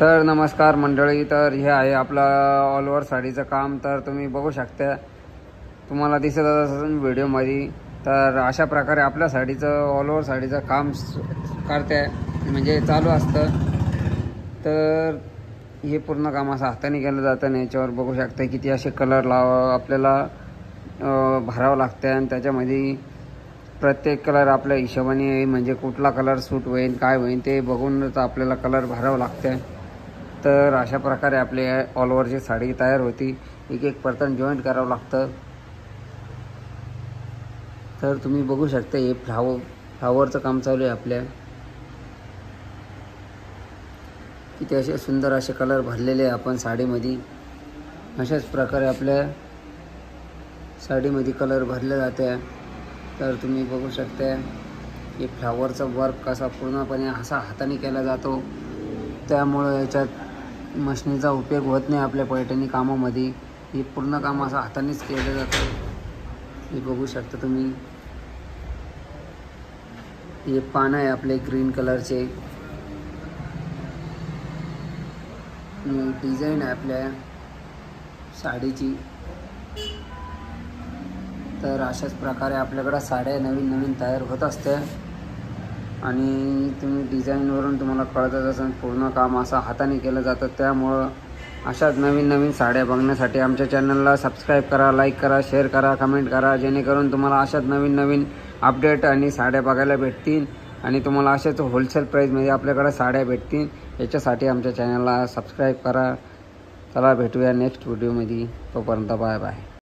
तर नमस्कार मंडळी, तर हे आहे आपला ऑल ओव्हर साडीचं काम. तर तुम्ही बघू शकता, तुम्हाला दिसत असेल व्हिडिओमध्ये. तर अशा प्रकारे आपल्या साडीचं ऑल ओव्हर साडीचं काम करते म्हणजे चालू असतं. तर हे पूर्ण काम असं हाताने केलं जातं आणि याच्यावर बघू शकता किती असे कलर आपल्याला भरावं लागतं आणि त्याच्यामध्ये प्रत्येक कलर आपल्या हिशोबाने म्हणजे कुठला कलर सूट होईल काय होईल ते बघूनच आपल्याला कलर भरावं लागतं. तर अशा प्रकारे आपले ऑल ओव्हरची साडी तयार होती. एक एक पर्टन जॉईंट करावं लागतं. तर तुम्ही बघू शकता हे फ्लावरचं काम चालू आहे आपल्या. किती असे सुंदर असे कलर भरलेले आपण साडीमध्ये. अशाच प्रकारे आपल्या साडीमध्ये कलर भरले जाते. तर तुम्ही बघू शकता हे फ्लावरचं वर्क कसा पूर्णपणे असा हाताने केला जातो. त्यामुळे याच्यात मशीनीचा उपयोग होत नाही आपल्या पैठणी कामामध्ये. हे पूर्ण काम असं हातानेच केलं जातं. हे बघू शकता तुम्ही. हे पान आहे आपले ग्रीन कलरचे. डिझाईन आहे आपल्या साडीची. तर अशाच प्रकारे आपल्याकडे साड्या नवीन नवीन तयार होत असते आणि तुम्ही डिझाईनवरून तुम्हाला कळतच असेल पूर्ण काम असं हाताने केलं जातं. त्यामुळं अशाच नवीन नवीन साड्या बघण्यासाठी आमच्या चॅनलला सबस्क्राईब करा, लाईक करा, शेअर करा, कमेंट करा, जेणेकरून तुम्हाला अशाच नवीन नवीन अपडेट आणि साड्या बघायला भेटतील आणि तुम्हाला अशाच होलसेल प्राईजमध्ये आपल्याकडे साड्या भेटतील. याच्यासाठी आमच्या चॅनलला सबस्क्राईब करा. चला भेटूया नेक्स्ट व्हिडिओमध्ये. तोपर्यंत बाय बाय.